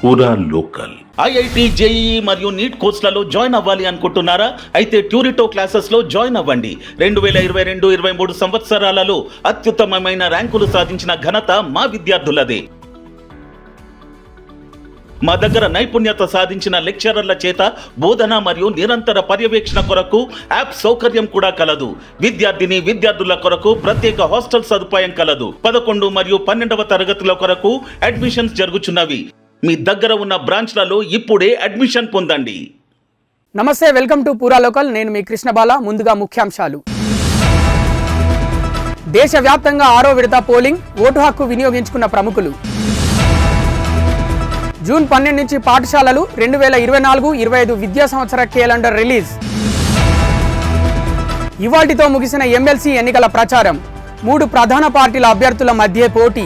పూరా local. IIT, JEE మరియు neat కోర్సులలో జాయిన్ అవ్వాలి అనుకుంటున్నారా? అయితే ట్యూరిటో క్లాసెస్ లో జాయిన్ అవ్వండి. 2022-23 సంవత్సరాలలో అత్యుత్తమమైన ర్యాంకులు సాధించిన ఘనత మా విద్యార్థులదే. మా దగ్గర నైపుణ్యత సాధించిన లెక్చరర్ల చేత బోధన మరియు నిరంతర పర్యవేక్షణ కొరకు యాప్ సౌకర్యం కూడా కలదు. విద్యార్థుల కొరకు ప్రత్యేక హాస్టల్ సదుపాయం కలదు. 11 మరియు 12వ తరగతుల కొరకు అడ్మిషన్స్ జరుగుచున్నవి. మీ దగ్గర ఉన్న బ్రాంచ్లలో ఇప్పుడే అడ్మిషన్ పొందండి. నమస్తే, వెల్కమ్ టు పూరా లోకల్. నేను మీ కృష్ణబాల. ముందుగా ముఖ్యాంశాలు. దేశవ్యాప్తంగా 6వ విడత పోలింగ్, ఓటు హక్కు వినియోగించుకున్న ప్రముఖులు. జూన్ 12 నుంచి పాఠశాలలు 2024-25 విద్యా సంవత్సర క్యాలెండర్ రిలీజ్. ఇవాల్టితో ముగిసిన ఎమ్మెల్సీ ఎన్నికల ప్రచారం. 3 ప్రధాన పార్టీల అభ్యర్థుల మధ్య పోటీ.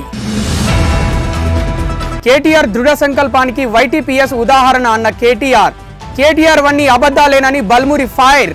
కేటీఆర్ దృఢ సంకల్పానికి వైటీపీఎస్ ఉదాహరణ అన్న కేటీఆర్ వన్నీ అబద్ధాలేనని బల్మూరి ఫైర్.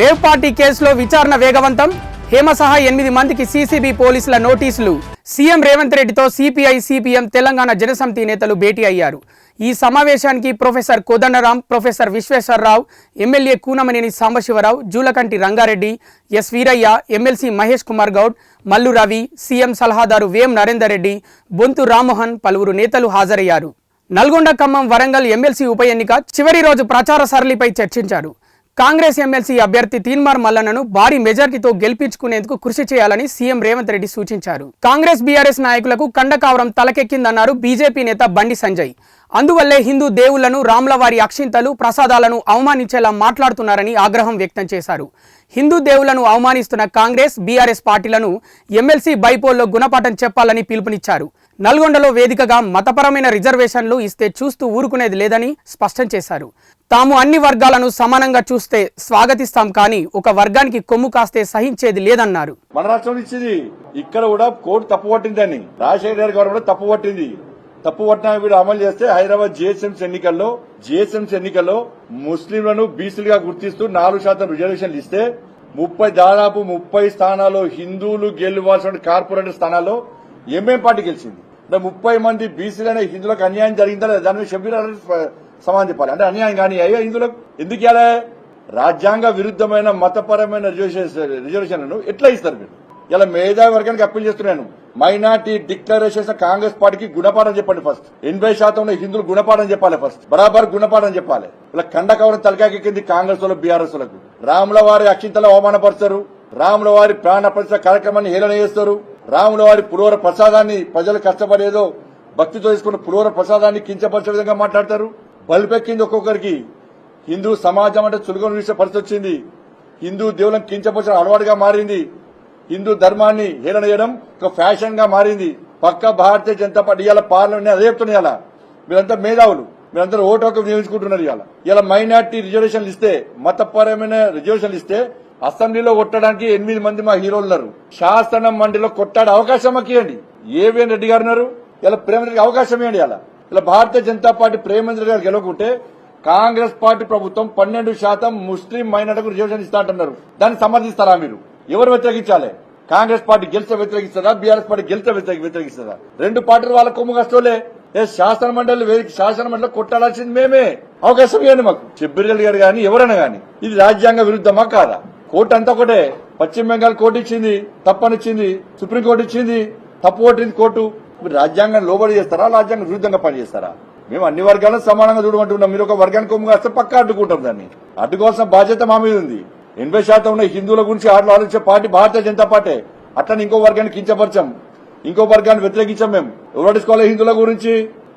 రేవ్ పార్టీ కేసులో విచారణ వేగవంతం. హేమ సహా 8 మందికి సీసీబీ పోలీసుల నోటీసులు. సీఎం రేవంత్ రెడ్డితో సిపిఐ, సిపిఎం, తెలంగాణ జనసమితి నేతలు భేటీ అయ్యారు. ఈ సమావేశానికి professor Kodandaram, professor Visweswara Rao, MLA Kunamneni Sambasiva Rao, Julakanti Ranga Reddy, S Veeraiah, MLC Mahesh Kumar Goud, Mallu Ravi, CM సలహాదారు వేం నరేందర్ రెడ్డి, బొంతు రామ్మోహన్, పలువురు నేతలు హాజరయ్యారు. నల్గొండ, ఖమ్మం, వరంగల్ ఎమ్మెల్సీ ఉప ఎన్నిక చివరి రోజు ప్రచార సరళిపై చర్చించారు. కాంగ్రెస్ ఎమ్మెల్సీ అభ్యర్థి తీన్మార్ మల్లన్నను భారీ మెజార్టీతో గెలిపించుకునేందుకు కృషి చేయాలని సీఎం రేవంత్ రెడ్డి సూచించారు. కాంగ్రెస్ బీఆర్ఎస్ నాయకులకు కండకావరం తలకెక్కిందన్నారు బీజేపీ నేత బండి సంజయ్. అందువల్లే హిందూ దేవుళ్లను, రాములవారి అక్షింతలు, ప్రసాదాలను అవమానించేలా మాట్లాడుతున్నారని ఆగ్రహం వ్యక్తం చేశారు. హిందూ దేవుళ్లను అవమానిస్తున్న కాంగ్రెస్, బీఆర్ఎస్ పార్టీలను ఎమ్మెల్సీ బైపోల్లో గుణపాఠం చెప్పాలని పిలుపునిచ్చారు. నల్గొండలో వేదికగా మతపరమైన రిజర్వేషన్లు ఇస్తే చూస్తూ ఊరుకునేది లేదని స్పష్టం చేశారు. తాము అన్ని వర్గాలను సమానంగా చూస్తే స్వాగతిస్తాం, కానీ ఒక వర్గానికి కొమ్ము కాస్తే సహించేది లేదన్నారు. మన రాష్ట్రం ఇచ్చింది, ఇక్కడ కూడా కోర్టు తప్పు పట్టిందని రాజశేఖర గారి గవర్నమెంట్ తప్పు పట్టింది. తప్పు పట్టిన వీడు అమలు చేస్తే హైదరాబాద్ జిహెచ్ఎంసీ ఎన్నికల్లో ముస్లింలను బీసీలుగా గుర్తిస్తూ 4% రిజర్వేషన్లు ఇస్తే దాదాపు 30 స్థానాల్లో హిందువులు గెలవాల్సిన కార్పొరేటర్ స్థానాల్లో ఎంఎం పార్టీ గెలిచింది. 30 మంది బీసీలైన హిందువులకు అన్యాయం జరిగిందా లేదా దాని మీద షబ్బీర్ సమాధానం చెప్పాలి. అంటే అన్యాయం కానీ అయ్యో హిందువులకు ఎందుకు ఇవ్వాలి? రాజ్యాంగ విరుద్ధమైన మతపరమైన రిజర్వేషన్లను ఎట్లా ఇస్తారు మీరు? ఇలా మేధావి వర్గానికి అప్పీల్ చేస్తున్నాను. మైనార్టీ డిక్లరేషన్స్ కాంగ్రెస్ పార్టీకి గుణపాఠం చెప్పండి. ఫస్ట్ 80% హిందువులు గుణపాఠం చెప్పాలి. ఫస్ట్ బరాబర్ గుణపాఠం చెప్పాలి. ఇలా కండకవరం తలకాకెక్కింది కాంగ్రెస్ లకు, బీఆర్ఎస్ లకు. రాముల వారి అక్షింతలు అవమానపరుస్తారు, రాముల వారి ప్రాణ ప్రతిష్ఠ కార్యక్రమాన్ని హేళన చేస్తారు, రాముల వారి పులిహోర ప్రసాదాన్ని ప్రజలు కష్టపడేదో భక్తితో తీసుకున్న పులిహోర ప్రసాదాన్ని కించపరిచే విధంగా మాట్లాడతారు. బలిపెక్కింది ఒక్కొక్కరికి. హిందూ సమాజం అంటే చులుగొని చూసే పరిస్థితి వచ్చింది. హిందూ దేవులను కించపరచడం అలవాటుగా మారింది. హిందూ ధర్మాన్ని హేళన చేయడం ఒక ఫ్యాషన్ గా మారింది. పక్క భారతీయ జనతా పార్టీ ఇవాళ పార్లమెంట్ అదే చెప్తున్నా. ఇలా మీరంతా మేధావులు, మీరందరూ ఓటు హక్కు వినియోగించుకుంటున్నారు. ఇలా మైనార్టీ రిజర్వేషన్లు ఇస్తే, మతపరమైన రిజర్వేషన్లు ఇస్తే అసెంబ్లీలో కొట్టడానికి 8 మంది మా హీరోలు ఉన్నారు. శాసన మండలిలో కొట్టాడే అవకాశం ఇవ్వండి. ఏవిఎన్ రెడ్డి గారు ఉన్నారు. ఇలా ప్రేమేంద్ర అవకాశం ఇవ్వండి. ఇలా భారతీయ జనతా పార్టీ ప్రేమేంద్ర గారు గెలవకుంటే కాంగ్రెస్ పార్టీ ప్రభుత్వం 12% ముస్లిం మైనార్టీలకు రిజర్వేషన్ ఇస్తా అంటున్నారు. దాన్ని సమర్థిస్తారా మీరు? ఎవరు వ్యతిరేకించాలి? కాంగ్రెస్ పార్టీ గెలిస్తే వ్యతిరేకిస్తుందా, బీఆర్ఎస్ పార్టీ గెలిస్తే వ్యతిరేకిస్తుందా? 2 పార్టీలు వాళ్ళ కొమ్ము కష్టంలే. శాసన మండలి కొట్టాల్సింది మేమే. అవకాశం ఇవ్వండి మాకు. షబ్బీర్ గారు గాని ఎవరైనా గాని. ఇది రాజ్యాంగ విరుద్ధమా కాదా? కోర్టు అంతా ఒకటే. పశ్చిమ బెంగాల్ కోర్టు ఇచ్చింది, తప్పనిచ్చింది. సుప్రీంకోర్టు ఇచ్చింది, తప్పు కొట్టింది కోర్టు. మీరు రాజ్యాంగాన్ని లోబడి చేస్తారా, రాజ్యాంగ విరుద్ధంగా పనిచేస్తారా? మేము అన్ని వర్గాలను సమానంగా చూడమంటున్నాం. మీరు ఒక వర్గానికి కొమ్ము కాస్తే పక్కా అడ్డుకుంటాం. దాన్ని అడ్డుకోవాల్సిన బాధ్యత మా మీద ఉంది. 80% ఉన్న హిందువుల గురించి ఆలోచించే పార్టీ భారతీయ జనతా పార్టీ. అట్లని ఇంకో వర్గాన్ని కించపరచాం, ఇంకో వర్గాన్ని వ్యతిరేకించాం. మేము ఎవరు పట్టించుకోవాలి హిందువుల గురించి?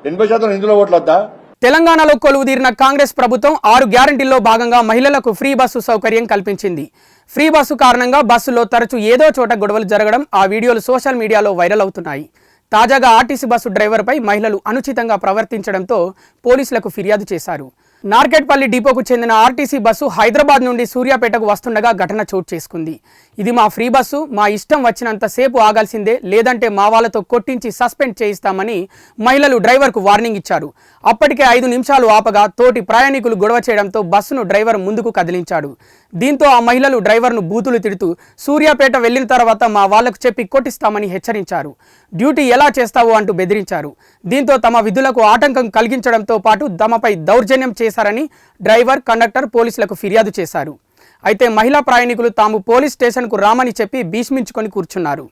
80% హిందువుల ఓట్లు వద్దా? తెలంగాణలో కొలువుదీరిన కాంగ్రెస్ ప్రభుత్వం 6 గ్యారంటీల్లో భాగంగా మహిళలకు ఫ్రీ బస్సు సౌకర్యం కల్పించింది. ఫ్రీ బస్సు కారణంగా బస్సులో తరచూ ఏదో చోట గొడవలు జరగడం, ఆ వీడియోలు సోషల్ మీడియాలో వైరల్ అవుతున్నాయి. తాజాగా ఆర్టీసీ బస్సు డ్రైవర్పై మహిళలు అనుచితంగా ప్రవర్తించడంతో పోలీసులకు ఫిర్యాదు చేశారు. నార్కెట్పల్లి డిపోకు చెందిన ఆర్టీసీ బస్సు హైదరాబాద్ నుండి సూర్యాపేటకు వస్తుండగా ఘటన చోటు చేసుకుంది. ఇది మా ఫ్రీ బస్సు, మా ఇష్టం వచ్చినంత సేపు ఆగాల్సిందే, లేదంటే మా వాళ్ళతో కొట్టించి సస్పెండ్ చేయిస్తామని మహిళలు డ్రైవర్కు వార్నింగ్ ఇచ్చారు. అప్పటికే 5 నిమిషాలు ఆపగా తోటి ప్రయాణికులు గొడవ చేయడంతో బస్సును డ్రైవర్ ముందుకు కదిలించాడు. దీంతో ఆ మహిళలు డ్రైవర్ను బూతులు తిడుతూ సూర్యాపేట వెళ్లిన తర్వాత మా వాళ్లకు చెప్పి కొట్టిస్తామని హెచ్చరించారు. డ్యూటీ ఎలా చేస్తావో అంటూ బెదిరించారు. దీంతో తమ విధులకు ఆటంకం కలిగించడంతో పాటు తమపై దౌర్జన్యం చేశారని డ్రైవర్, కండక్టర్ పోలీసులకు ఫిర్యాదు చేశారు. అయితే మహిళా ప్రయాణికులు తాము పోలీస్ స్టేషన్కు రామని చెప్పి భీష్మించుకొని కూర్చున్నారు.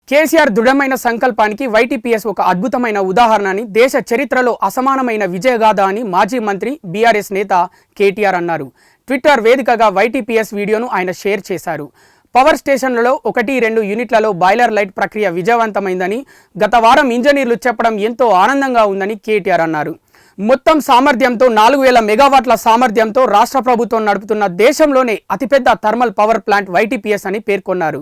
కేసీఆర్ దృఢమైన సంకల్పానికి వైటీపీఎస్ ఒక అద్భుతమైన ఉదాహరణ అని, దేశ చరిత్రలో అసమానమైన విజయగాథ అని మాజీ మంత్రి బీఆర్ఎస్ నేత కేటీఆర్ అన్నారు. ట్విట్టర్ వేదికగా వైటీపీఎస్ వీడియోను ఆయన షేర్ చేశారు. పవర్ స్టేషన్లలో 1-2 యూనిట్లలో బాయిలర్ లైట్ ప్రక్రియ విజయవంతమైందని, గత వారం ఇంజనీర్లు చెప్పడం ఎంతో ఆనందంగా ఉందని కేటీఆర్ అన్నారు. మొత్తం సామర్థ్యంతో 4000 మెగావాట్ల సామర్థ్యంతో రాష్ట్ర ప్రభుత్వం నడుపుతున్న దేశంలోనే అతిపెద్ద థర్మల్ పవర్ ప్లాంట్ వైటీపీఎస్ అని పేర్కొన్నారు.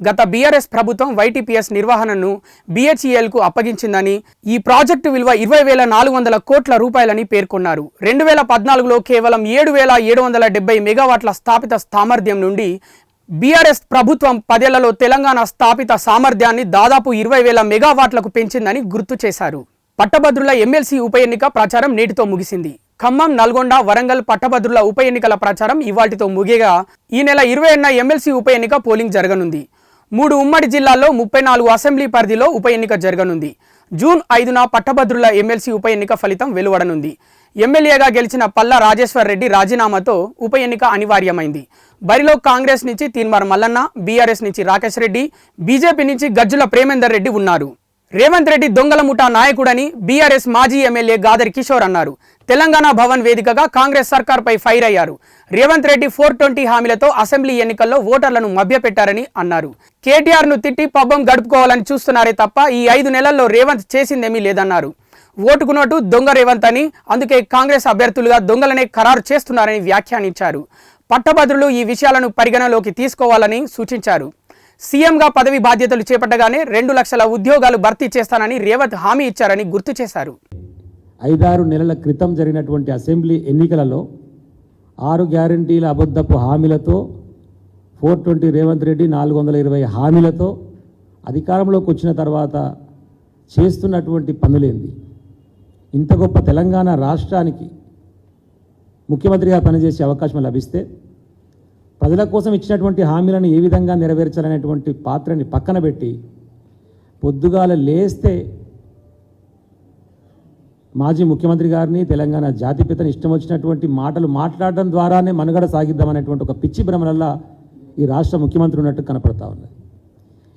గత బీఆర్ఎస్ ప్రభుత్వం వైటీపీఎస్ నిర్వహణను BHELకు అప్పగించిందని, ఈ ప్రాజెక్టు విలువ 20,400 కోట్ల రూపాయలని పేర్కొన్నారు. 2014లో కేవలం 7,770 మెగావాట్ల స్థాపిత సామర్థ్యం నుండి బీఆర్ఎస్ ప్రభుత్వం 10 ఏళ్లలో తెలంగాణ స్థాపిత సామర్థ్యాన్ని దాదాపు 20,000 మెగావాట్లకు పెంచిందని గుర్తు చేశారు. పట్టభద్రుల ఎమ్మెల్సీ ఉప ఎన్నిక ప్రచారం నేటితో ముగిసింది. ఖమ్మం, నల్గొండ, వరంగల్ పట్టభద్రుల ఉప ఎన్నికల ప్రచారం ఇవాల్టితో ముగియగా ఈ నెల 20న ఎమ్మెల్సీ ఉప ఎన్నిక పోలింగ్ జరగనుంది. 3 ఉమ్మడి జిల్లాల్లో 34 అసెంబ్లీ పరిధిలో ఉప ఎన్నిక జరగనుంది. జూన్ 5న పట్టభద్రుల ఎమ్మెల్సీ ఉప ఎన్నిక ఫలితం వెలువడనుంది. ఎమ్మెల్యేగా గెలిచిన పల్లా రాజేశ్వర్ రెడ్డి రాజీనామాతో ఉప ఎన్నిక అనివార్యమైంది. బరిలో కాంగ్రెస్ నుంచి తీన్మార్ మల్లన్న, బీఆర్ఎస్ నుంచి రాకేష్ రెడ్డి, బీజేపీ నుంచి గజ్జుల ప్రేమేందర్ రెడ్డి ఉన్నారు. రేవంత్ రెడ్డి దొంగల ముఠా నాయకుడని బీఆర్ఎస్ మాజీ ఎమ్మెల్యే గాదరి కిషోర్ అన్నారు. తెలంగాణ భవన్ వేదికగా కాంగ్రెస్ సర్కార్పై ఫైర్ అయ్యారు. రేవంత్ రెడ్డి 420 హామీలతో అసెంబ్లీ ఎన్నికల్లో ఓటర్లను మభ్యపెట్టారని అన్నారు. కేటీఆర్ను తిట్టి పబ్బం గడుపుకోవాలని చూస్తున్నారే తప్ప ఈ 5 నెలల్లో రేవంత్ చేసిందేమీ లేదన్నారు. ఓటుకు నోటు దొంగ రేవంత్ అని, అందుకే కాంగ్రెస్ అభ్యర్థులుగా దొంగలనే ఖరారు చేస్తున్నారని వ్యాఖ్యానించారు. పట్టభద్రులు ఈ విషయాలను పరిగణలోకి తీసుకోవాలని సూచించారు. సీఎంగా పదవి బాధ్యతలు చేపట్టగానే 2 లక్షల ఉద్యోగాలు భర్తీ చేస్తానని రేవంత్ హామీ ఇచ్చారని గుర్తు చేశారు. 5-6 నెలల క్రితం జరిగినటువంటి అసెంబ్లీ ఎన్నికలలో 6 గ్యారంటీల అబద్ధపు హామీలతో 420 రేవంత్ రెడ్డి 420 హామీలతో అధికారంలోకి వచ్చిన తర్వాత చేస్తున్నటువంటి పనులేంది? ఇంత గొప్ప తెలంగాణ రాష్ట్రానికి ముఖ్యమంత్రిగా పనిచేసే అవకాశం లభిస్తే ప్రజల కోసం ఇచ్చినటువంటి హామీలను ఏ విధంగా నెరవేర్చాలనేటువంటి పాత్రని పక్కన పెట్టి పొద్దుగాల లేస్తే మాజీ ముఖ్యమంత్రి గారిని, తెలంగాణ జాతిపితని ఇష్టం వచ్చినటువంటి మాటలు మాట్లాడడం ద్వారానే మనుగడ సాగిద్దామనేటువంటి ఒక పిచ్చి భ్రమలల్లా ఈ రాష్ట్ర ముఖ్యమంత్రి ఉన్నట్టు కనపడతా ఉన్నది.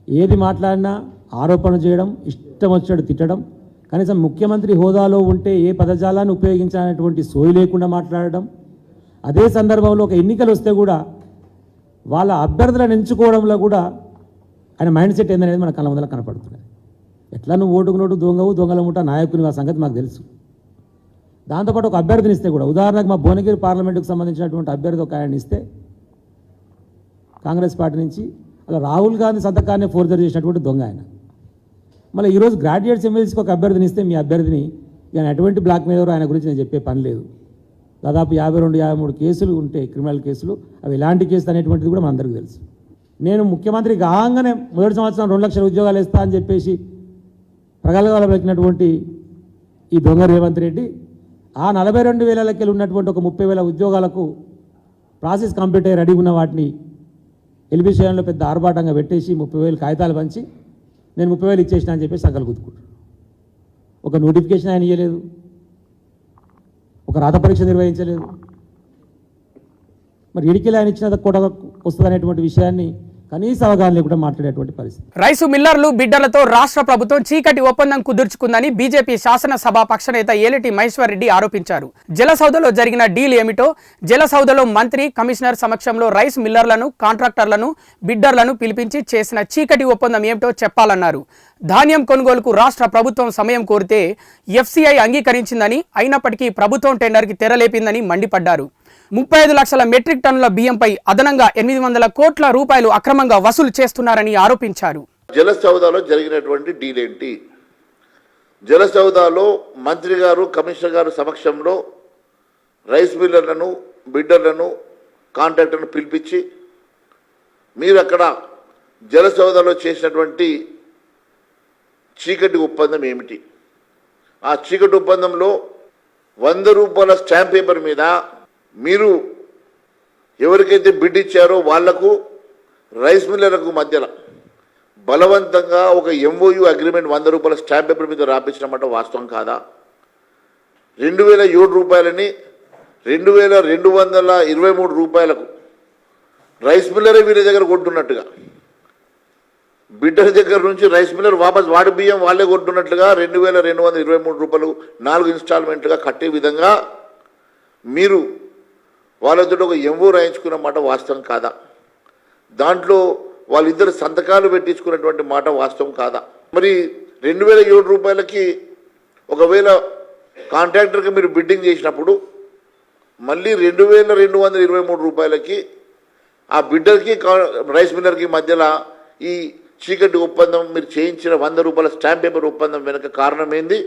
ఏది మాట్లాడినా ఆరోపణ చేయడం, ఇష్టం వచ్చాడు తిట్టడం, కనీసం ముఖ్యమంత్రి హోదాలో ఉంటే ఏ పదజాలాన్ని ఉపయోగించాలనేటువంటి సోయి లేకుండా మాట్లాడడం. అదే సందర్భంలో ఒక ఎన్నికలు వస్తే కూడా వాళ్ళ అభ్యర్థులను ఎంచుకోవడంలో కూడా ఆయన మైండ్ సెట్ ఏందనేది మన కళ్ళ ముందర కనపడుతున్నది. ఎట్లా నువ్వు ఓటుకు నోటు దొంగవు, దొంగల ముఠా నాయకుని ఆ సంగతి మాకు తెలుసు. దాంతోపాటు ఒక అభ్యర్థిని ఇస్తే కూడా, ఉదాహరణకు మా భువనగిరి పార్లమెంటుకు సంబంధించినటువంటి అభ్యర్థి ఒక ఆయన ఇస్తే కాంగ్రెస్ పార్టీ నుంచి, అలా రాహుల్ గాంధీ సంతకాన్ని ఫోర్జరీ చేసినటువంటి దొంగ ఆయన. మళ్ళీ ఈరోజు గ్రాడ్యుయేట్స్ ఎమ్మెల్సీకి ఒక అభ్యర్థిని ఇస్తే మీ అభ్యర్థిని ఆయన ఎటువంటి బ్లాక్ మెయిలర్ ఆయన గురించి నేను చెప్పే పని లేదు. దాదాపు 52-53 కేసులు ఉంటాయి, క్రిమినల్ కేసులు. అవి ఎలాంటి కేసులు అనేటువంటిది కూడా మనందరికీ తెలుసు. నేను ముఖ్యమంత్రి కాగానే మొదటి సంవత్సరం 2 లక్షల ఉద్యోగాలు ఇస్తా అని చెప్పేసి ప్రగల్భాలు పెట్టినటువంటి ఈ దొంగ రేవంత్ రెడ్డి ఆ 42,000 ఉన్నటువంటి ఒక 30,000 ఉద్యోగాలకు ప్రాసెస్ కంప్లీట్ అయ్యి రెడీ ఉన్న వాటిని ఎల్బీ స్టేషన్లో పెద్ద ఆర్భాటంగా పెట్టేసి 30,000 కాగితాలు పంచి నేను 30,000 ఇచ్చేసిన అని చెప్పేసి సగలు గుర్తుకుంటారు. ఒక నోటిఫికేషన్ ఆయన ఇవ్వలేదు, ఒక రాత పరీక్ష నిర్వహించలేదు. మరి ఇడికి ఆయన ఇచ్చిన కూడా వస్తుంది అనేటువంటి విషయాన్ని కనీస అవగాహన లేకుండా మాట్లాడేటువంటి పరిస్థితి. రైసు మిల్లర్లు, బిడ్డర్లతో రాష్ట్ర ప్రభుత్వం చీకటి ఒప్పందం కుదుర్చుకుందని బీజేపీ శాసనసభ పక్షనేత ఏలిటి మహేశ్వర్ రెడ్డి ఆరోపించారు. జలసౌదలో జరిగిన డీల్ ఏమిటో, జలసౌదలో మంత్రి, కమిషనర్ సమక్షంలో రైస్ మిల్లర్లను, కాంట్రాక్టర్లను, బిడ్డర్లను పిలిపించి చేసిన చీకటి ఒప్పందం ఏమిటో చెప్పాలన్నారు. ధాన్యం కొనుగోలుకు రాష్ట్ర ప్రభుత్వం సమయం కోరితే FCI అంగీకరించిందని, అయినప్పటికీ ప్రభుత్వం టెండర్కి తెరలేపిందని మండిపడ్డారు. 35 లక్షల మెట్రిక్ టన్నుల బియ్యంపై అదనంగా 800 కోట్ల రూపాయలు అక్రమంగా వసూలు చేస్తున్నారని ఆరోపించారు. జలసౌదాలో జరిగినటువంటి డీల్ ఏంటి? జలసౌదాలో మంత్రి గారు, కమిషనర్ గారు సమక్షంలో రైస్ మిల్లర్లను, బిడ్డర్లను, కాంట్రాక్టర్లను పిలిపించి మీరు అక్కడ జలసౌదాలో చేసినటువంటి చీకటి ఒప్పందం ఏమిటి? ఆ చీకటి ఒప్పందంలో 100 రూపాయల స్టాంప్ పేపర్ మీద మీరు ఎవరికైతే బిడ్ ఇచ్చారో వాళ్లకు రైస్ మిల్లర్లకు మధ్యలో బలవంతంగా ఒక ఎంఓయూ అగ్రిమెంట్ 100 రూపాయల స్టాంప్ పేపర్ మీద రాపించడం వాస్తవం కాదా? 2007 రూపాయలని 2223 రూపాయలకు రైస్ మిల్లరే వీరి దగ్గర కొంటున్నట్టుగా, బిడ్డల దగ్గర నుంచి రైస్ మిల్లర్ వాపస్ వాడి బియ్యం వాళ్ళే కొంటున్నట్లుగా 2223 రూపాయలు 4 ఇన్స్టాల్మెంట్లుగా కట్టే విధంగా మీరు వాళ్ళతో ఒక ఎంఓ రాయించుకున్న మాట వాస్తవం కాదా? దాంట్లో వాళ్ళిద్దరు సంతకాలు పెట్టించుకున్నటువంటి మాట వాస్తవం కాదా? మరి 2007 రూపాయలకి ఒకవేళ కాంట్రాక్టర్కి మీరు బిడ్డింగ్ చేసినప్పుడు మళ్ళీ 2223 రూపాయలకి ఆ బిడ్డర్కి రైస్ మిల్లర్కి మధ్యలో ఈ చీకటి ఒప్పందం మీరు చేయించిన 100 రూపాయల స్టాంప్ పేపర్ ఒప్పందం వెనుక కారణం ఏంది?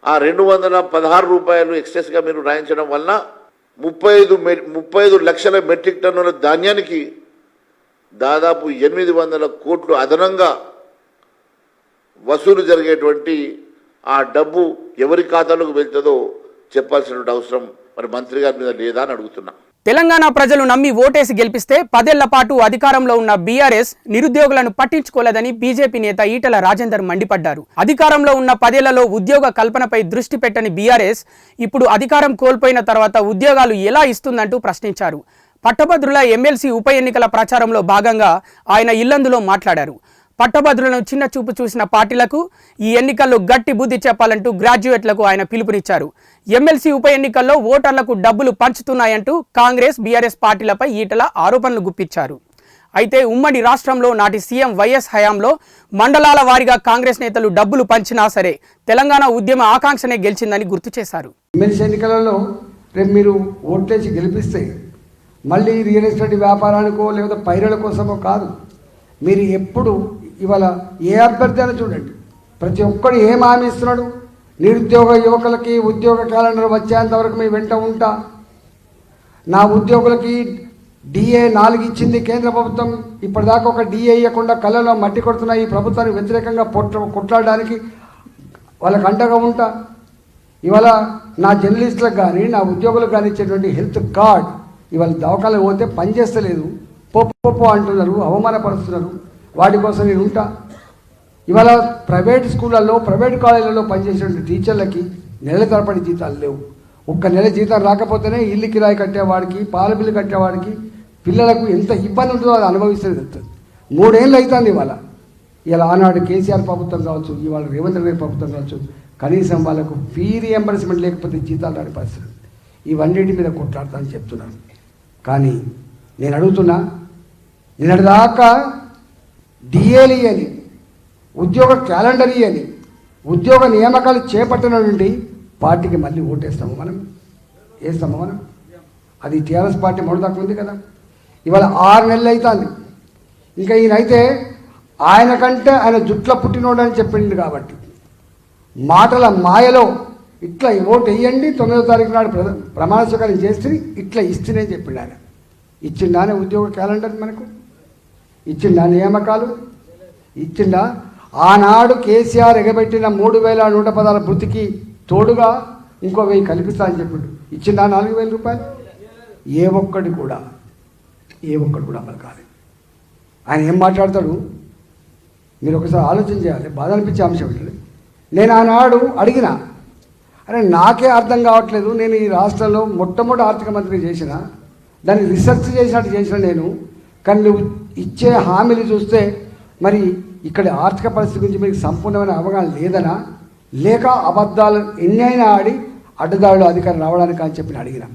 ఆ 216 రూపాయలు ఎక్సెస్గా మీరు రాయించడం వలన 35 లక్షల మెట్రిక్ టన్నుల ధాన్యానికి దాదాపు 800 కోట్లు అదనంగా వసూలు జరిగేటువంటి ఆ డబ్బు ఎవరి ఖాతాలోకి వెళ్తుందో చెప్పాల్సినటువంటి అవసరం మరి మంత్రి గారి మీద లేదా అని అడుగుతున్నా. తెలంగాణ ప్రజలు నమ్మి ఓటేసి గెలిపిస్తే 10 ఏళ్ల పాటు అధికారంలో ఉన్న బీఆర్ఎస్ నిరుద్యోగులను పట్టించుకోలేదని బీజేపీ నేత ఈటెల రాజేందర్ మండిపడ్డారు. అధికారంలో ఉన్న 10 ఏళ్లలో ఉద్యోగ కల్పనపై దృష్టి పెట్టని బీఆర్ఎస్ ఇప్పుడు అధికారం కోల్పోయిన తర్వాత ఉద్యోగాలు ఎలా ఇస్తుందంటూ ప్రశ్నించారు. పట్టభద్రుల ఎమ్మెల్సీ ఉప ఎన్నికల ప్రచారంలో భాగంగా ఆయన ఇల్లందులో మాట్లాడారు. పట్టభద్రులను చిన్న చూపు చూసిన పార్టీలకు ఈ ఎన్నికల్లో గట్టి బుద్ధి చెప్పాలంటూ గ్రాడ్యుయేట్లకు ఆయన పిలుపునిచ్చారు. ఎమ్మెల్సీ ఉప ఎన్నికల్లో ఓటర్లకు డబ్బులు పంచుతున్నాయంటూ కాంగ్రెస్ బీఆర్ఎస్ పార్టీలపై ఈటెల ఆరోపణలు గుప్పించారు. అయితే ఉమ్మడి రాష్ట్రంలో నాటి సీఎం వైఎస్ హయాంలో మండలాల వారీగా కాంగ్రెస్ నేతలు డబ్బులు పంచినా సరే తెలంగాణ ఉద్యమ ఆకాంక్షనే గెలిచిందని గుర్తు చేశారు. ఎమ్మెల్సీ ఎన్నికలలో రేపు మీరు ఓట్లేసి గెలిపిస్తే మళ్ళీ రియల్ ఎస్టేట్ వ్యాపారానికో లేదా పైరల కోసమో కాదు. మీరు ఎప్పుడు ఇవాళ ఏ అభ్యర్థి అని చూడండి, ప్రతి ఒక్కడు ఏం హామీ ఇస్తున్నాడు? నిరుద్యోగ యువకులకి ఉద్యోగ క్యాలెండర్ వచ్చేంత వరకు మీ వెంట ఉంటా, నా ఉద్యోగులకి డిఏ 4 ఇచ్చింది కేంద్ర ప్రభుత్వం, ఇప్పటిదాకా ఒక డిఏ ఇవ్వకుండా కళ్ళలో మట్టి కొడుతున్న ఈ ప్రభుత్వానికి వ్యతిరేకంగా కొట్లాడడానికి వాళ్ళకి అండగా ఉంటా. ఇవాళ నా జర్నలిస్టులకు కానీ నా ఉద్యోగులకు కానీ ఇచ్చేటువంటి హెల్త్ కార్డ్ ఇవాళ దవాఖానకు పోతే పనిచేస్తలేదు, పొప్పు అంటున్నారు, అవమానపరుస్తున్నారు. వాటి కోసం నేను ఉంటా. ఇవాళ ప్రైవేట్ స్కూళ్ళల్లో ప్రైవేట్ కాలేజీలలో పనిచేసేటువంటి టీచర్లకి నెల తరబడి జీతాలు లేవు. ఒక్క నెల జీతం రాకపోతేనే ఇల్లు కిరాయి కట్టేవాడికి, పాల బిల్లు కట్టేవాడికి, పిల్లలకు ఎంత ఇబ్బంది ఉంటుందో అది అనుభవిస్తేనే తెలుస్తుంది. 3 ఏళ్ళు అవుతుంది ఇవాళ. ఇలా ఆనాడు కేసీఆర్ ప్రభుత్వం కావచ్చు, ఇవాళ రేవంత్ రెడ్డి ప్రభుత్వం కావచ్చు, కనీసం వాళ్ళకు ఫీ రియంబర్స్మెంట్ లేకపోతే జీతాలు రాని పరిస్థితి. ఇవన్నిటి మీద కొట్లాడతానని చెప్తున్నాను. కానీ నేను అడుగుతున్నా, నిన్నటిదాకా డిఏలు అని, ఉద్యోగ క్యాలెండర్ అని, ఉద్యోగ నియామకాలు చేపట్టిన నుండి పార్టీకి మళ్ళీ ఓటేస్తాము మనం, వేస్తాము మనం. అది టీఆర్ఎస్ పార్టీ మొదటిదాకా ఉంది కదా. ఇవాళ 6 నెలలు అవుతుంది. ఇంకా ఈయనైతే ఆయన కంటే ఆయన జుట్ల పుట్టినోడు అని చెప్పింది కాబట్టి మాటల మాయలో ఇట్లా ఓటు వేయండి 9వ తారీఖు నాడు ప్రమాణ స్వీకారం చేస్తే ఇట్లా ఇస్తేనే చెప్పిండు ఆయన. ఇచ్చిండానే ఉద్యోగ క్యాలెండర్ మనకు, ఇచ్చిండా నియామకాలు ఇచ్చిండా? ఆనాడు కేసీఆర్ ఎగబెట్టిన 3116 వృత్తికి తోడుగా ఇంకో 1000 కల్పిస్తా అని చెప్పిండు. ఇచ్చిండా 4000 రూపాయలు? ఏ ఒక్కటి కూడా అమలు కాలేదు. ఆయన ఏం మాట్లాడతాడు మీరు ఒకసారి ఆలోచన చేయాలి. బాధ అనిపించే అంశం ఏంటంటే, నేను ఆనాడు అడిగిన, అరే నాకే అర్థం కావట్లేదు, నేను ఈ రాష్ట్రంలో మొట్టమొదటి ఆర్థిక మంత్రి చేసిన, దాన్ని రీసెర్చ్ చేసినట్టు చేసిన నేను, కానీ నువ్వు ఇచ్చే హామీలు చూస్తే మరి ఇక్కడ ఆర్థిక పరిస్థితి గురించి మీకు సంపూర్ణమైన అవగాహన లేదనా, లేక అబద్ధాలు ఎన్నైనా ఆడి అడ్డదారులు అధికారం రావడానికి అని చెప్పి అడిగిన.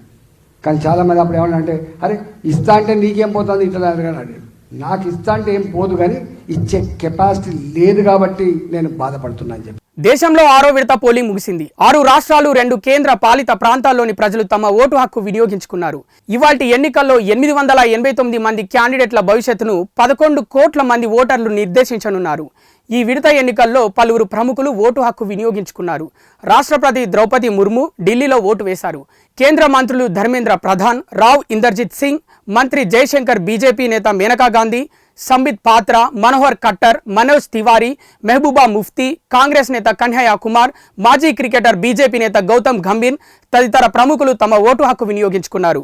కానీ చాలామంది అప్పుడు ఏమన్నా అంటే, అరే ఇస్తా అంటే నీకేం పోతుంది ఇట్లా అడిగాను. అడిగి నాకు ఇస్తా అంటే ఏం పోదు, కానీ ఇచ్చే కెపాసిటీ లేదు కాబట్టి నేను బాధపడుతున్నా అని చెప్పి. దేశంలో 6వ విడత పోలింగ్ ముగిసింది. 6 రాష్ట్రాలు 2 కేంద్ర పాలిత ప్రాంతాల్లోని ప్రజలు తమ ఓటు హక్కు వినియోగించుకున్నారు. ఇవాల్టి ఎన్నికల్లో 889 మంది క్యాండిడేట్ల భవిష్యత్తును 11 కోట్ల మంది ఓటర్లు నిర్దేశించనున్నారు. ఈ విడత ఎన్నికల్లో పలువురు ప్రముఖులు ఓటు హక్కు వినియోగించుకున్నారు. రాష్ట్రపతి ద్రౌపది ముర్ము ఢిల్లీలో ఓటు వేశారు. కేంద్ర మంత్రులు ధర్మేంద్ర ప్రధాన్, రావ్ ఇందర్జిత్ సింగ్, మంత్రి జయశంకర్, బీజేపీ నేత మేనకా గాంధీ, సంబిత్ పాత్ర, మనోహర్ కట్టర్, మనోజ్ తివారీ, మెహబూబా ముఫ్తీ, కాంగ్రెస్ నేత కన్హయ్య కుమార్, మాజీ క్రికెటర్ బీజేపీ నేత గౌతమ్ గంభీర్ తదితర ప్రముఖులు తమ ఓటు హక్కు వినియోగించుకున్నారు.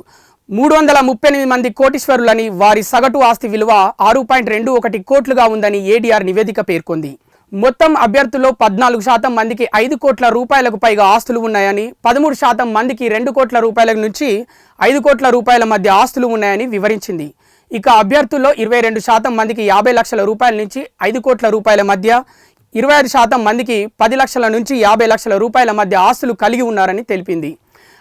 338 మంది కోటీశ్వరులని, వారి సగటు ఆస్తి విలువ 6.21 కోట్లుగా ఉందని ఏడీఆర్ నివేదిక పేర్కొంది. మొత్తం అభ్యర్థుల్లో 14% మందికి 5 కోట్ల రూపాయలకు పైగా ఆస్తులు ఉన్నాయని, 13% మందికి 2 కోట్ల రూపాయల నుంచి 5 కోట్ల రూపాయల మధ్య ఆస్తులు ఉన్నాయని వివరించింది. ఇక అభ్యర్థుల్లో 22% మందికి 50 లక్షల రూపాయల నుంచి 5 కోట్ల రూపాయల మధ్య, 25% మందికి 10 లక్షల నుంచి 50 లక్షల రూపాయల మధ్య ఆస్తులు కలిగి ఉన్నారని తెలిపింది.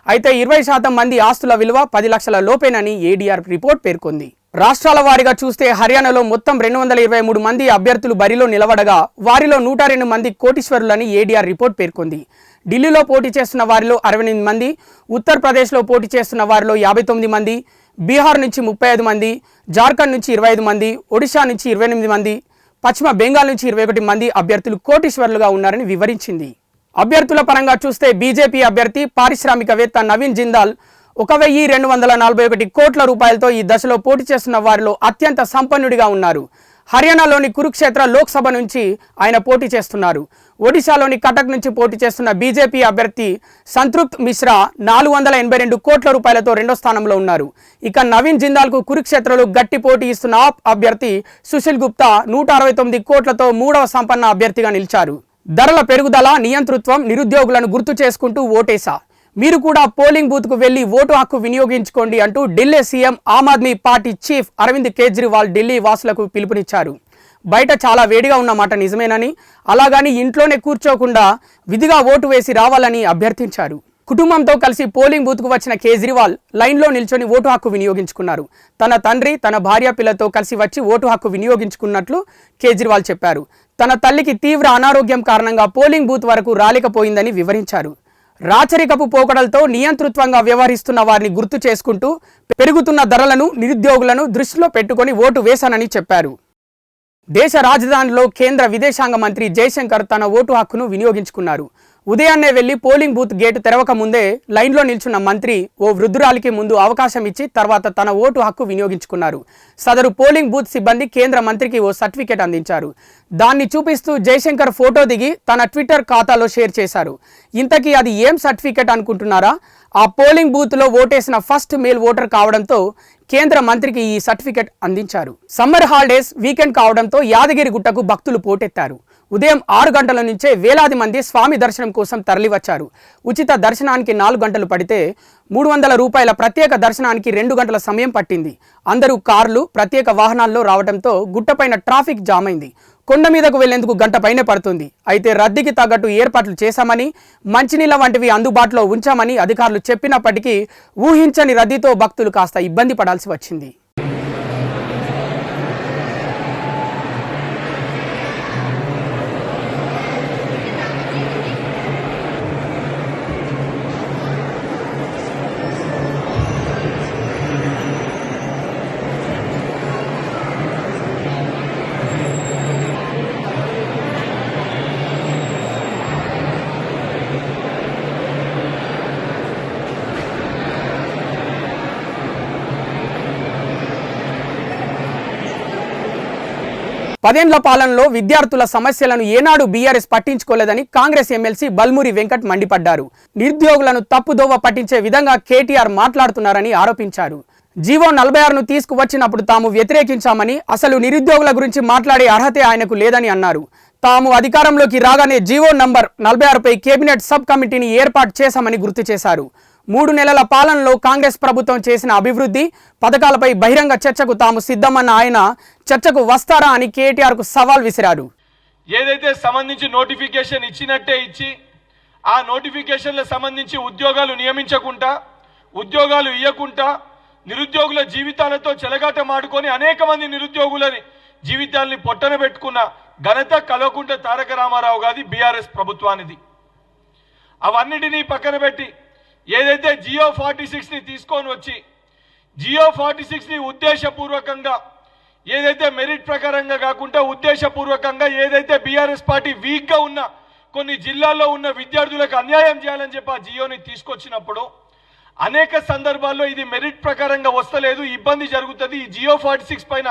అయితే 20% మంది ఆస్తుల విలువ 10 లక్షల లోపేనని ఏడీఆర్ రిపోర్ట్ పేర్కొంది. రాష్ట్రాల వారీగా చూస్తే హర్యానాలో మొత్తం 223 మంది అభ్యర్థులు బరిలో నిలబడగా వారిలో 102 మంది కోటీశ్వరులని ఏడీఆర్ రిపోర్ట్ పేర్కొంది. ఢిల్లీలో పోటీ చేస్తున్న వారిలో 68 మంది, ఉత్తరప్రదేశ్లో పోటీ చేస్తున్న వారిలో 59 మంది, బీహార్ నుంచి 35 మంది, జార్ఖండ్ నుంచి 25 మంది, ఒడిశా నుంచి 28 మంది, పశ్చిమ బెంగాల్ నుంచి 21 మంది అభ్యర్థులు కోటీశ్వరులుగా ఉన్నారని వివరించింది. అభ్యర్థుల పరంగా చూస్తే బీజేపీ అభ్యర్థి పారిశ్రామికవేత్త నవీన్ జిందాల్ 1241 కోట్ల రూపాయలతో ఈ దశలో పోటీ చేస్తున్న వారిలో అత్యంత సంపన్నుడిగా ఉన్నారు. హర్యానాలోని కురుక్షేత్ర లోక్సభ నుంచి ఆయన పోటీ చేస్తున్నారు. ఒడిశాలోని కటక్ నుంచి పోటీ చేస్తున్న బీజేపీ అభ్యర్థి సంతృప్త్ మిశ్రా 482 కోట్ల రూపాయలతో రెండో స్థానంలో ఉన్నారు. ఇక నవీన్ జిందాల్కు కురుక్షేత్రలో గట్టి పోటీ ఇస్తున్న ఆప్ అభ్యర్థి సుశీల్ గుప్తా 169 కోట్లతో మూడవ సంపన్న అభ్యర్థిగా నిలిచారు. ధరల పెరుగుదల, నియంతృత్వం, నిరుద్యోగులను గుర్తు చేసుకుంటూ ఓటేసా, మీరు కూడా పోలింగ్ బూత్కు వెళ్లి ఓటు హక్కు వినియోగించుకోండి అంటూ Delhi CM Aam Aadmi party chief Arvind Kejriwal Delhi వాసులకు పిలుపునిచ్చారు. బయట చాలా వేడిగా ఉన్న మాట నిజమేనని, అలాగని ఇంట్లోనే కూర్చోకుండా విధిగా ఓటు వేసి రావాలని అభ్యర్థించారు. కుటుంబంతో కలిసి పోలింగ్ బూత్కు వచ్చిన కేజ్రీవాల్ లైన్లో నిల్చొని ఓటు హక్కు వినియోగించుకున్నారు. తన తండ్రి, తన భార్య పిల్లతో కలిసి వచ్చి ఓటు హక్కు వినియోగించుకున్నట్లు కేజ్రీవాల్ చెప్పారు. తన తల్లికి తీవ్ర అనారోగ్యం కారణంగా పోలింగ్ బూత్ వరకు రాలేకపోయిందని వివరించారు. రాచరికపు పోకడలతో నియంతృత్వంగా వ్యవహరిస్తున్న వారిని గుర్తు చేసుకుంటూ పెరుగుతున్న ధరలను, నిరుద్యోగులను దృష్టిలో పెట్టుకొని ఓటు వేశానని చెప్పారు. దేశ రాజధానిలో కేంద్ర విదేశాంగ మంత్రి జయశంకర్ తన ఓటు హక్కును వినియోగించుకున్నారు. ఉదయాన్నే వెళ్లి పోలింగ్ బూత్ గేటు తెరవక ముందే లైన్లో నిల్చున్న మంత్రి ఓ వృద్ధురాలికి ముందు అవకాశం ఇచ్చి తర్వాత తన ఓటు హక్కు వినియోగించుకున్నారు. సదరు పోలింగ్ బూత్ సిబ్బంది కేంద్ర మంత్రికి ఓ సర్టిఫికేట్ అందించారు. దాన్ని చూపిస్తూ జయశంకర్ ఫోటో దిగి తన ట్విట్టర్ ఖాతాలో షేర్ చేశారు. ఇంతకీ అది ఏం సర్టిఫికేట్ అనుకుంటున్నారా? ఆ పోలింగ్ బూత్లో ఓటేసిన ఫస్ట్ మేల్ ఓటర్ కావడంతో కేంద్ర మంత్రికి ఈ సర్టిఫికేట్ అందించారు. సమ్మర్ హాలిడేస్ వీకెండ్ కావడంతో యాదగిరి గుట్టకు భక్తులు పోటెత్తారు. ఉదయం 6 గంటల నుంచే వేలాది మంది స్వామి దర్శనం కోసం తరలివచ్చారు. ఉచిత దర్శనానికి 4 గంటలు పడితే 300 రూపాయల ప్రత్యేక దర్శనానికి 2 గంటల సమయం పట్టింది. అందరూ కార్లు, ప్రత్యేక వాహనాల్లో రావడంతో గుట్టపైన ట్రాఫిక్ జామ్ అయింది. కొండ మీదకు వెళ్లేందుకు గంట పైనే పడుతుంది. అయితే రద్దీకి తగ్గట్టు ఏర్పాట్లు చేశామని, మంచినీళ్ల వంటివి అందుబాటులో ఉంచామని అధికారులు చెప్పినప్పటికీ ఊహించని రద్దీతో భక్తులు కాస్త ఇబ్బంది పడాల్సి వచ్చింది. పదేండ్ల పాలనలో విద్యార్థుల సమస్యలను ఏనాడు బీఆర్ఎస్ పట్టించుకోలేదని కాంగ్రెస్ ఎమ్మెల్సీ బల్మూరి వెంకట్ మండిపడ్డారు. నిరుద్యోగులను తప్పుదోవ పట్టించే విధంగా కేటీఆర్ మాట్లాడుతున్నారని ఆరోపించారు. జీవో 46ను తీసుకువచ్చినప్పుడు తాము వ్యతిరేకించామని, అసలు నిరుద్యోగుల గురించి మాట్లాడే అర్హతే ఆయనకు లేదని అన్నారు. తాము అధికారంలోకి రాగానే జీవో నంబర్ 46పై కేబినెట్ సబ్ కమిటీని ఏర్పాటు చేశామని గుర్తు చేశారు. 3 నెలల పాలనలో కాంగ్రెస్ ప్రభుత్వం చేసిన అభివృద్ధి పథకాలపై బహిరంగ చర్చకు తాము సిద్ధమన్న ఆయన చర్చకు వస్తారా అని కేటీఆర్కు సవాల్ విసిరారు. ఏదైతే సంబంధించి నోటిఫికేషన్ ఇచ్చినట్టే ఇచ్చి ఆ నోటిఫికేషన్ల సంబంధించి ఉద్యోగాలు నియమించకుండా, ఉద్యోగాలు ఇవ్వకుండా, నిరుద్యోగుల జీవితాలతో చెలగాటమాడుకొని అనేక మంది నిరుద్యోగులని జీవితాలని పొట్టన పెట్టుకున్న ఘనత కల్వకుంట్ల తారక రామారావు గారి బీఆర్ఎస్ ప్రభుత్వానిది. అవన్నిటినీ పక్కన పెట్టి ఏదైతే జియో 46ని తీసుకొని వచ్చి జియో 46ని ఉద్దేశపూర్వకంగా, ఏదైతే మెరిట్ ప్రకారంగా కాకుండా ఉద్దేశపూర్వకంగా ఏదైతే బీఆర్ఎస్ పార్టీ వీక్గా ఉన్న కొన్ని జిల్లాల్లో ఉన్న విద్యార్థులకు అన్యాయం చేయాలని చెప్పి ఆ జియోని తీసుకొచ్చినప్పుడు అనేక సందర్భాల్లో ఇది మెరిట్ ప్రకారంగా వస్తలేదు, ఇబ్బంది జరుగుతుంది, ఈ జియో 46 పైన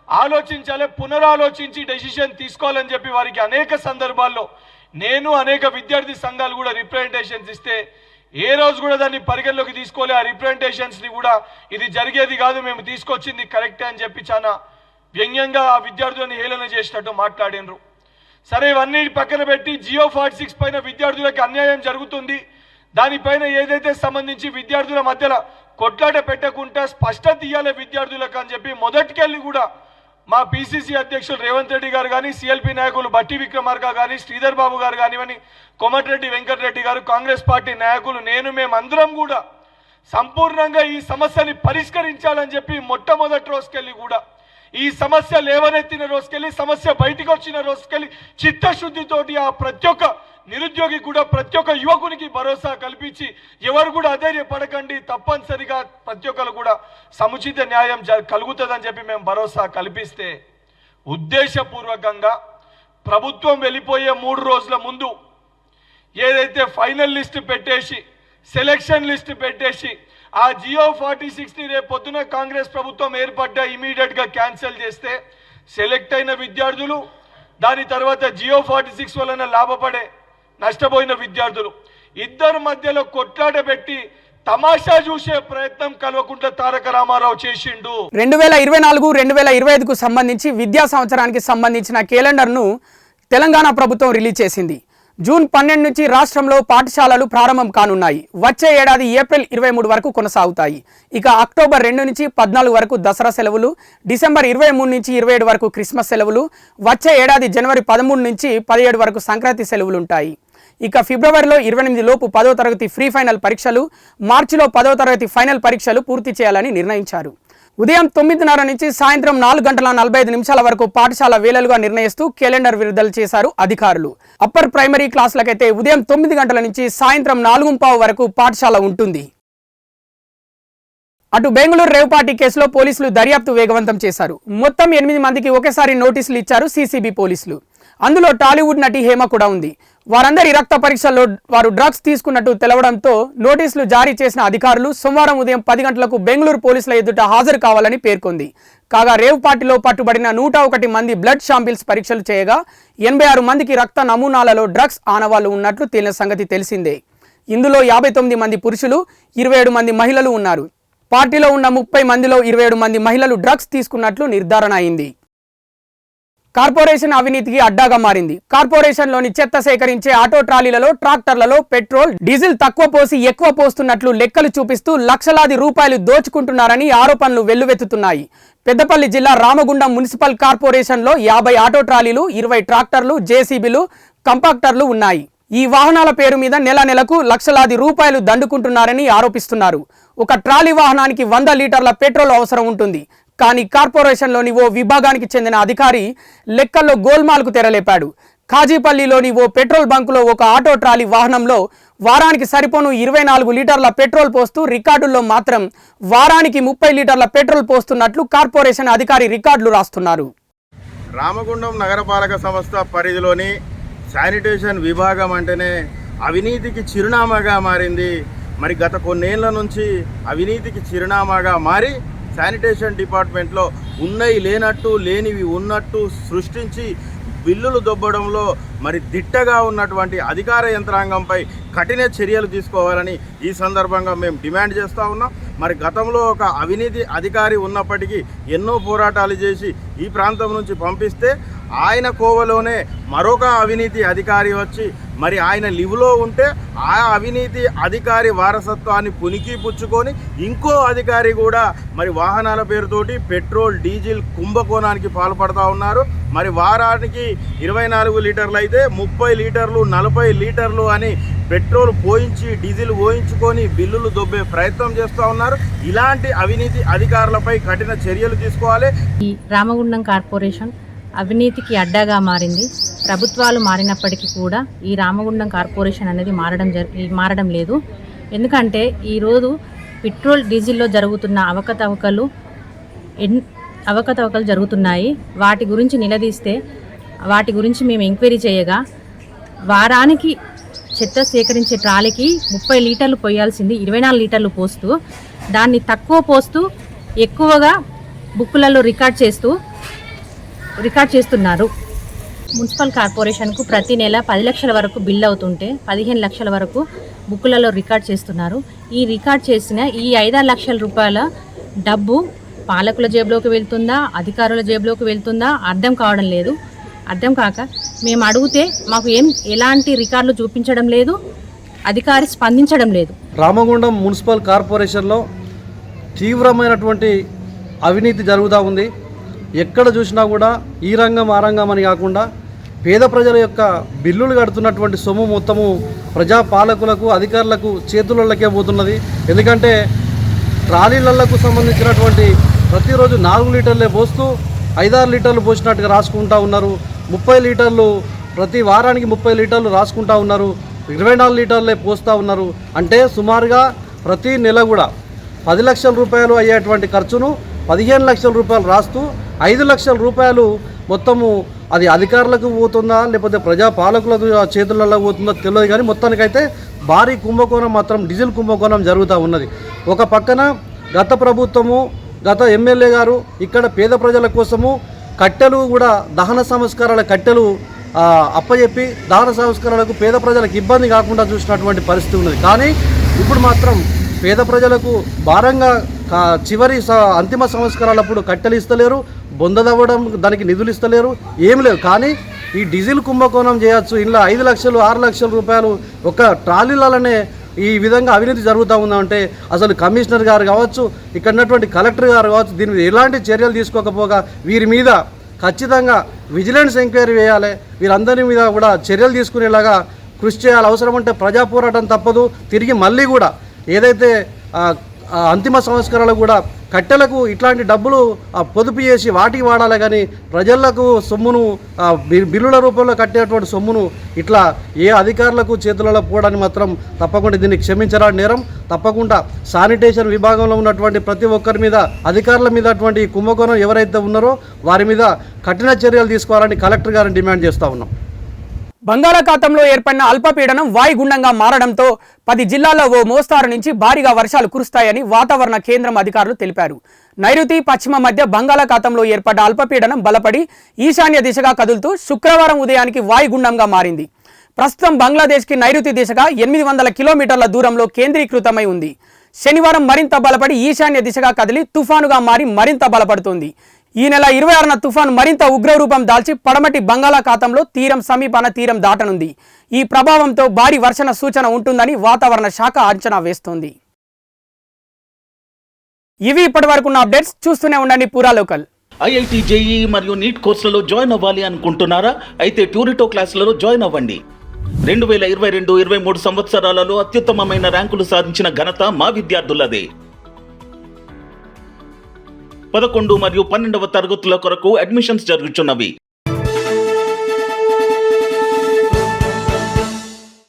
ఆలోచించాలి, పునరాలోచించి డెసిషన్ తీసుకోవాలని చెప్పి వారికి అనేక సందర్భాల్లో నేను అనేక విద్యార్థి సంఘాలు కూడా రిప్రజెంటేషన్స్ ఇస్తే ఏ రోజు కూడా దాన్ని పరిగణలోకి తీసుకోలే. ఆ రిప్రజెంటేషన్స్ని కూడా ఇది జరిగేది కాదు, మేము తీసుకొచ్చింది కరెక్టే అని చెప్పి చాలా వ్యంగ్యంగా ఆ విద్యార్థులను హేళన చేసినట్టు మాట్లాడినరు. సరే, ఇవన్నీ పక్కన పెట్టి జియో 46 పైన విద్యార్థులకు అన్యాయం జరుగుతుంది, దానిపైన ఏదైతే సంబంధించి విద్యార్థుల మధ్యలో కొట్లాట పెట్టకుండా స్పష్టత ఇయ్యాలి విద్యార్థులకు అని చెప్పి మొదటికెళ్ళి కూడా మా పిసిసి అధ్యక్షులు రేవంత్ రెడ్డి గారు కానీ, సిఎల్పి నాయకులు బట్టి విక్రమార్క కానీ, శ్రీధర్ బాబు గారు కానివ్వని, కోమటిరెడ్డి వెంకటరెడ్డి గారు, కాంగ్రెస్ పార్టీ నాయకులు, మేమందరం కూడా సంపూర్ణంగా ఈ సమస్యని పరిష్కరించాలని చెప్పి మొట్టమొదటి రోజుకెళ్ళి కూడా, ఈ సమస్య లేవనెత్తిన రోజుకెళ్ళి, సమస్య బయటికి వచ్చిన రోజుకెళ్ళి చిత్తశుద్ధితోటి ఆ ప్రతి ఒక్క నిరుద్యోగి కూడా, ప్రతి ఒక్క యువకునికి భరోసా కల్పించి ఎవరు కూడా అధైర్యపడకండి, తప్పనిసరిగా ప్రతి ఒక్కరు కూడా సముచిత న్యాయం కలుగుతుందని చెప్పి మేము భరోసా కల్పిస్తే, ఉద్దేశపూర్వకంగా ప్రభుత్వం వెళ్ళిపోయే 3 రోజుల ముందు ఏదైతే ఫైనల్ లిస్ట్ పెట్టేసి, సెలక్షన్ లిస్ట్ పెట్టేసి, ఆ జియో 46ని రేపు పొద్దున కాంగ్రెస్ ప్రభుత్వం ఏర్పడ్డా ఇమీడియట్గా క్యాన్సిల్ చేస్తే, సెలెక్ట్ అయిన విద్యార్థులు, దాని తర్వాత జియో 46 వలన లాభపడే నష్టపోయిన విద్యార్థులు ఇద్దరి మధ్యలో కొట్లాట పెట్టి తమాషా చూసే ప్రయత్నం కలవకుండా తారక రామారావు చేసిండు. 2024-2025కు సంబంధించి విద్యా సంవత్సరానికి సంబంధించిన క్యాలెండర్ను తెలంగాణ ప్రభుత్వం రిలీజ్ చేసింది. జూన్ 12 నుంచి రాష్ట్రంలో పాఠశాలలు ప్రారంభం కానున్నాయి. వచ్చే ఏడాది ఏప్రిల్ 23 వరకు కొనసాగుతాయి. ఇక అక్టోబర్ 2 నుంచి 14 వరకు దసరా సెలవులు, డిసెంబర్ 23 నుంచి 27 వరకు క్రిస్మస్ సెలవులు, వచ్చే ఏడాది జనవరి 13 నుంచి 17 వరకు సంక్రాంతి సెలవులు ఉంటాయి. ఇక ఫిబ్రవరిలో 28 లోపు 10వ తరగతి ప్రీ ఫైనల్ పరీక్షలు, మార్చిలో 10వ తరగతి ఫైనల్ పరీక్షలు పూర్తి చేయాలని నిర్ణయించారు. ఉదయం 9:30 నుంచి సాయంత్రం 4:45 వరకు పాఠశాల వేళలుగా నిర్ణయిస్తూ క్యాలెండర్ విడుదల చేశారు అధికారులు. అప్పర్ ప్రైమరీ క్లాసులకైతే ఉదయం 9 గంటల నుంచి సాయంత్రం 4:15 వరకు పాఠశాల ఉంటుంది. అటు బెంగళూరు రేవ్ పార్టీ కేసులో పోలీసులు దర్యాప్తు వేగవంతం చేశారు. మొత్తం 8 మందికి ఒకేసారి నోటీసులు ఇచ్చారు సిసిబి పోలీసులు. అందులో టాలీవుడ్ నటి హేమ కూడా ఉంది. వారందరి రక్త పరీక్షల్లో వారు డ్రగ్స్ తీసుకున్నట్టు తెలవడంతో నోటీసులు జారీ చేసిన అధికారులు సోమవారం ఉదయం 10 గంటలకు బెంగళూరు పోలీసుల ఎదుట హాజరు కావాలని పేర్కొంది. కాగా రేవ్ పార్టీలో పట్టుబడిన 101 మంది బ్లడ్ శాంపిల్స్ పరీక్షలు చేయగా 86 మందికి రక్త నమూనాలలో డ్రగ్స్ ఆనవాళ్లు ఉన్నట్లు తేలిన సంగతి తెలిసిందే. ఇందులో 59 మంది పురుషులు, 27 మంది మహిళలు ఉన్నారు. పార్టీలో ఉన్న 30 మందిలో 27 మంది మహిళలు డ్రగ్స్ తీసుకున్నట్లు నిర్ధారణ అయింది. కార్పొరేషన్ అవినీతికి అడ్డాగా మారింది. కార్పొరేషన్లోని చెత్త సేకరించే ఆటో ట్రాలీలలో, ట్రాక్టర్లలో పెట్రోల్, డీజిల్ తక్కువ పోసి ఎక్కువ పోస్తున్నట్లు లెక్కలు చూపిస్తూ లక్షలాది రూపాయలు దోచుకుంటున్నారని ఆరోపణలు వెల్లువెత్తుతున్నాయి. పెద్దపల్లి జిల్లా రామగుండం మున్సిపల్ కార్పొరేషన్లో 50 ఆటో ట్రాలీలు, 20 ట్రాక్టర్లు, జేసీబీలు, కంపాక్టర్లు ఉన్నాయి. ఈ వాహనాల పేరు మీద నెలకు లక్షలాది రూపాయలు దండుకుంటున్నారని ఆరోపిస్తున్నారు. ఒక ట్రాలీ వాహనానికి 100 లీటర్ల పెట్రోల్ అవసరం ఉంటుంది. కానీ కార్పొరేషన్లోని ఓ విభాగానికి చెందిన అధికారి లెక్కల్లో గోల్మాల్కు తెరలేపాడు. కాజీపల్లిలోని ఓ పెట్రోల్ బంకులో ఒక ఆటో ట్రాలీ వాహనంలో వారానికి సరిపోను 24 లీటర్ల పెట్రోల్ పోస్తూ రికార్డుల్లో మాత్రం వారానికి 30 లీటర్ల పెట్రోల్ పోస్తున్నట్లు కార్పొరేషన్ అధికారి రికార్డులు రాస్తున్నారు. రామగుండం నగరపాలక సంస్థ పరిధిలోని శానిటేషన్ విభాగం అంటేనే అవినీతికి చిరునామాగా మారింది. మరి గత కొన్నేళ్ల నుంచి అవినీతికి చిరునామాగా మారి శానిటేషన్ డిపార్ట్మెంట్లో ఉన్నవి లేనట్టు, లేనివి ఉన్నట్టు సృష్టించి బిల్లులు దొబ్బడంలో మరి దిట్టగా ఉన్నటువంటి అధికార యంత్రాంగంపై కఠిన చర్యలు తీసుకోవాలని ఈ సందర్భంగా మేము డిమాండ్ చేస్తూ ఉన్నాం. మరి గతంలో ఒక అవినీతి అధికారి ఉన్నప్పటికీ ఎన్నో పోరాటాలు చేసి ఈ ప్రాంతం నుంచి పంపిస్తే ఆయన కోవలోనే మరొక అవినీతి అధికారి వచ్చి మరి ఆయన లివ్లో ఉంటే ఆ అవినీతి అధికారి వారసత్వాన్ని పునికి పుచ్చుకొని ఇంకో అధికారి కూడా మరి వాహనాల పేరుతోటి పెట్రోల్, డీజిల్ కుంభకోణానికి పాల్పడుతూ ఉన్నారు. మరి వారానికి 24 లీటర్లు అయితే 30 లీటర్లు, 40 లీటర్లు అని పెట్రోల్ పోయించి, డీజిల్ పోయించుకొని బిల్లులు దొబ్బే ప్రయత్నం చేస్తూ ఉన్నారు. ఇలాంటి అవినీతి అధికారులపై కఠిన చర్యలు తీసుకోవాలి. ఈ రామగుండం కార్పొరేషన్ అవినీతికి అడ్డాగా మారింది. ప్రభుత్వాలు మారినప్పటికీ కూడా ఈ రామగుండం కార్పొరేషన్ అనేది మారడం లేదు. ఎందుకంటే ఈరోజు పెట్రోల్, డీజిల్లో జరుగుతున్న అవకతవకలు జరుగుతున్నాయి. వాటి గురించి నిలదీస్తే వాటి గురించి మేము ఎంక్వైరీ చేయగా వారానికి చెత్త సేకరించే ట్రాలీకి 30 లీటర్లు పోయాల్సింది 24 లీటర్లు పోస్తూ, దాన్ని తక్కువ పోస్తూ ఎక్కువగా బుక్కులలో రికార్డ్ చేస్తున్నారు. మున్సిపల్ కార్పొరేషన్కు ప్రతి నెల 10 లక్షల వరకు బిల్ అవుతుంటే 15 లక్షల వరకు బుక్కులలో రికార్డ్ చేస్తున్నారు. ఈ రికార్డ్ చేసిన ఈ 5-6 లక్షల రూపాయల డబ్బు పాలకుల జేబులోకి వెళ్తుందా, అధికారుల జేబులోకి వెళ్తుందా అర్థం కావడం లేదు. అర్థం కాక మేము అడిగితే మాకు ఎలాంటి రికార్డులు చూపించడం లేదు, అధికారి స్పందించడం లేదు. రామగుండం మున్సిపల్ కార్పొరేషన్లో తీవ్రమైనటువంటి అవినీతి జరుగుతూ ఉంది. ఎక్కడ చూసినా కూడా ఈ రంగం ఆ రంగం అని కాకుండా పేద ప్రజల యొక్క బిల్లులు కడుతున్నటువంటి సొమ్ము మొత్తము ప్రజాపాలకులకు అధికారులకు చేతులకే పోతున్నది. ఎందుకంటే ట్రాలీలకు సంబంధించినటువంటి ప్రతిరోజు 4 లీటర్లే పోస్తూ 5-6 లీటర్లు పోసినట్టుగా రాసుకుంటూ ఉన్నారు. 30 లీటర్లు ప్రతి వారానికి 30 లీటర్లు రాసుకుంటూ ఉన్నారు. 24 లీటర్లే పోస్తూ ఉన్నారు. అంటే సుమారుగా ప్రతి నెల కూడా 10 లక్షల రూపాయలు అయ్యేటువంటి ఖర్చును 15 లక్షల రూపాయలు రాస్తూ 5 లక్షల రూపాయలు మొత్తము అది అధికారులకు పోతుందా లేకపోతే ప్రజాపాలకులకు చేతులలో పోతుందో తెలియదు. కానీ మొత్తానికైతే భారీ కుంభకోణం మాత్రం డీజిల్ కుంభకోణం జరుగుతూ ఉన్నది. ఒక పక్కన గత ప్రభుత్వము గత ఎమ్మెల్యే గారు ఇక్కడ పేద ప్రజల కోసము కట్టెలు కూడా దహన సంస్కారాల కట్టెలు అప్పచెప్పి దహన సంస్కరణలకు పేద ప్రజలకు ఇబ్బంది కాకుండా చూసినటువంటి పరిస్థితి ఉన్నది. కానీ ఇప్పుడు మాత్రం పేద ప్రజలకు భారంగా చివరి అంతిమ సంస్కారాలప్పుడు కట్టెలు ఇస్తలేరు, బొందదవ్వడం దానికి నిధులు ఇస్తలేరు, ఏం లేవు. కానీ ఈ డీజిల్ కుంభకోణం చేయొచ్చు. ఇలా 5 లక్షలు 6 లక్షల రూపాయలు ఒక ట్రాలీలనే ఈ విధంగా అవినీతి జరుగుతూ ఉందంటే అసలు కమిషనర్ గారు కావచ్చు, ఇక్కడ ఉన్నటువంటి కలెక్టర్ గారు కావచ్చు, దీని మీద ఎలాంటి చర్యలు తీసుకోకపోగా వీరి మీద ఖచ్చితంగా విజిలెన్స్ ఎంక్వైరీ వేయాలి. వీరందరి మీద కూడా చర్యలు తీసుకునేలాగా కృషి చేయాలి. అవసరం అంటే ప్రజా పోరాటం తప్పదు. తిరిగి మళ్ళీ కూడా ఏదైతే అంతిమ సంస్కరణలు కూడా కట్టెలకు ఇట్లాంటి డబ్బులు పొదుపు చేసి వాటికి వాడాలి. కానీ ప్రజలకు సొమ్మును బిల్లుల రూపంలో కట్టేటువంటి సొమ్మును ఇట్లా ఏ అధికారులకు చేతులలో పోవడాన్ని మాత్రం తప్పకుండా దీన్ని క్షమించరాని నేరం. తప్పకుండా శానిటేషన్ విభాగంలో ఉన్నటువంటి ప్రతి ఒక్కరి మీద అధికారుల మీద అటువంటి కుంభకోణం ఎవరైతే ఉన్నారో వారి మీద కఠిన చర్యలు తీసుకోవాలని కలెక్టర్ గారిని డిమాండ్ చేస్తూ ఉన్నాం. బంగాళాఖాతంలో ఏర్పడిన అల్పపీడనం వాయుగుండంగా మారడంతో 10 జిల్లాల్లో ఓ మోస్తారు నుంచి భారీగా వర్షాలు కురుస్తాయని వాతావరణ కేంద్రం అధికారులు తెలిపారు. నైరుతి పశ్చిమ మధ్య బంగాళాఖాతంలో ఏర్పడ్డ అల్పపీడనం బలపడి ఈశాన్య దిశగా కదులుతూ శుక్రవారం ఉదయానికి వాయుగుండంగా మారింది. ప్రస్తుతం బంగ్లాదేశ్కి నైరుతి దిశగా 800 కిలోమీటర్ల దూరంలో కేంద్రీకృతమై ఉంది. శనివారం మరింత బలపడి ఈశాన్య దిశగా కదిలి తుఫానుగా మారి మరింత బలపడుతుంది. ఈ నెల 26న తుఫాను మరింత ఉగ్రరూపం దాల్చి పడమటి బంగాళాఖాతంలో తీరం సమీపాన తీరం దాటనుంది. ఈ ప్రభావంతో భారీ వర్షణ సూచన ఉంటుందని వాతావరణ శాఖ అంచనా వేస్తోంది. ఇవి ఇప్పటివరకున్న అప్డేట్స్. చూస్తూనే ఉండండి పూరా లోకల్. IIT JEE మరియు నీట్ కోర్సులలో జాయిన్ అవ్వాలి అనుకుంటున్నారా? అయితే ట్యూరిటో క్లాసులలో జాయిన్ అవ్వండి. 2022-23 సంవత్సరాలలో అత్యుత్తమమైన ర్యాంకులు సాధించిన ఘనత మా విద్యార్థులదే. 11 మరియు 12వ తరగతుల కొరకు అడ్మిషన్స్ జరుగుతున్నవి.